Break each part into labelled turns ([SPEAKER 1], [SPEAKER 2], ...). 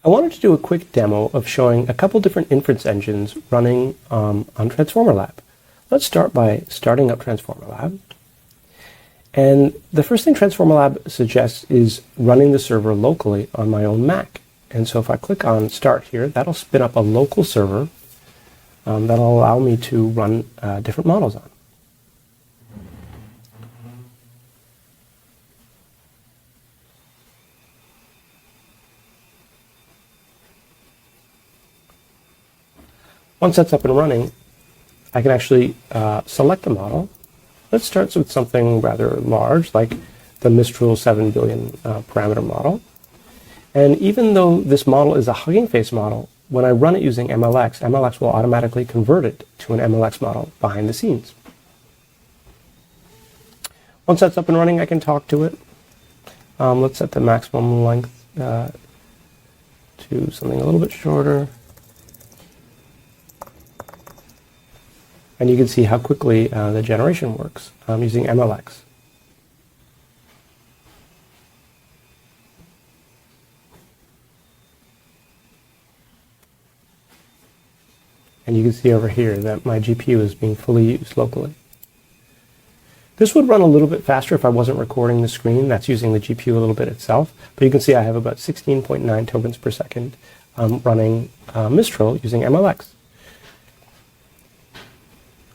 [SPEAKER 1] I wanted to do a quick demo of showing a couple different inference engines running on Transformer Lab. Let's start by starting up Transformer Lab. And the first thing Transformer Lab suggests is running the server locally on my own Mac. And so if I click on Start here, that'll spin up a local server that'll allow me to run different models on. Once that's up and running, I can actually select a model. Let's start with something rather large, like the Mistral 7 billion parameter model. And even though this model is a Hugging Face model, when I run it using MLX, MLX will automatically convert it to an MLX model behind the scenes. Once that's up and running, I can talk to it. Let's set the maximum length to something a little bit shorter. And you can see how quickly the generation works using MLX. And you can see over here that my GPU is being fully used locally. This would run a little bit faster if I wasn't recording the screen. That's using the GPU a little bit itself. But you can see I have about 16.9 tokens per second running Mistral using MLX.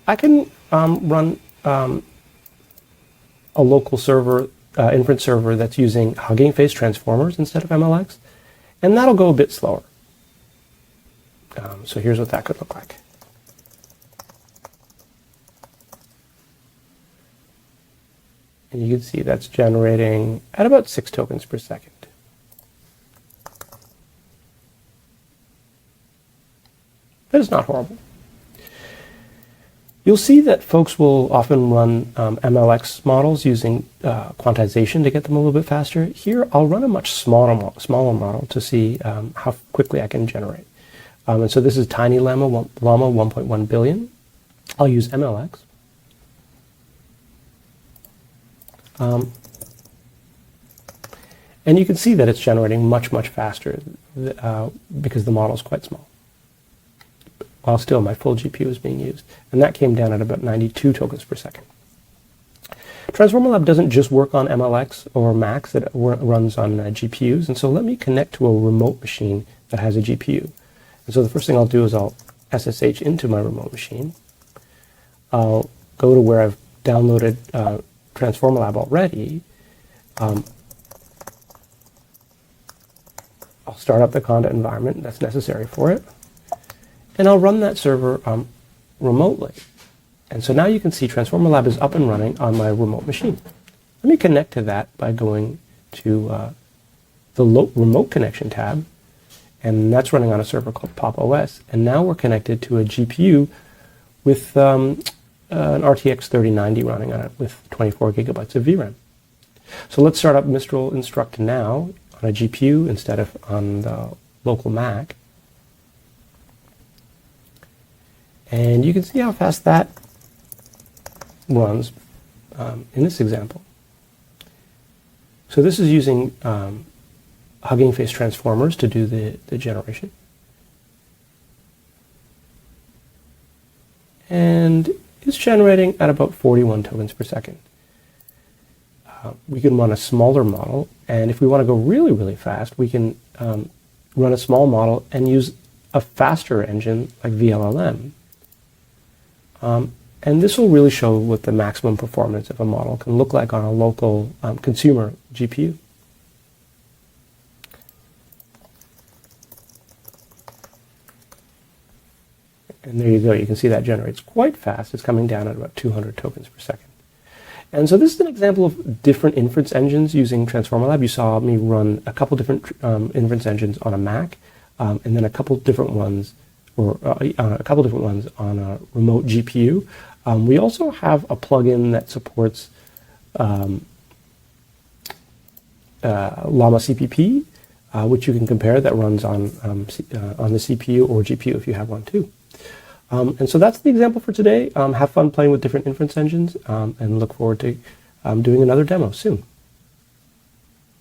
[SPEAKER 1] I can run a local server, inference server that's using Hugging Face transformers instead of MLX, and that'll go a bit slower. So here's what that could look like. And you can see that's generating at about 6 tokens per second. That is not horrible. You'll see that folks will often run MLX models using quantization to get them a little bit faster. Here, I'll run a much smaller model to see how quickly I can generate. And so this is Tiny Llama 1.1 billion. I'll use MLX. And you can see that it's generating much, much faster because the model is quite small. While still my full GPU is being used. And that came down at about 92 tokens per second. Transformer Lab doesn't just work on MLX or Macs, it runs on GPUs. And so let me connect to a remote machine that has a GPU. And so the first thing I'll do is I'll SSH into my remote machine. I'll go to where I've downloaded Transformer Lab already. I'll start up the Conda environment that's necessary for it. And I'll run that server remotely. And so now you can see Transformer Lab is up and running on my remote machine. Let me connect to that by going to the Remote Connection tab. And that's running on a server called Pop OS. And now we're connected to a GPU with an RTX 3090 running on it with 24 gigabytes of VRAM. So let's start up Mistral Instruct now on a GPU instead of on the local Mac. And you can see how fast that runs in this example. So this is using Hugging Face transformers to do the generation. And it's generating at about 41 tokens per second. We can run a smaller model, and if we want to go really, really fast, we can run a small model and use a faster engine like vLLM. And this will really show what the maximum performance of a model can look like on a local consumer GPU. And there you go. You can see that generates quite fast. It's coming down at about 200 tokens per second. And so this is an example of different inference engines using Transformer Lab. You saw me run a couple different inference engines on a Mac, and then a couple different ones on a remote GPU. We also have a plugin that supports Llama CPP, which you can compare, that runs on the CPU or GPU if you have one too. And so that's the example for today. Have fun playing with different inference engines, and look forward to doing another demo soon.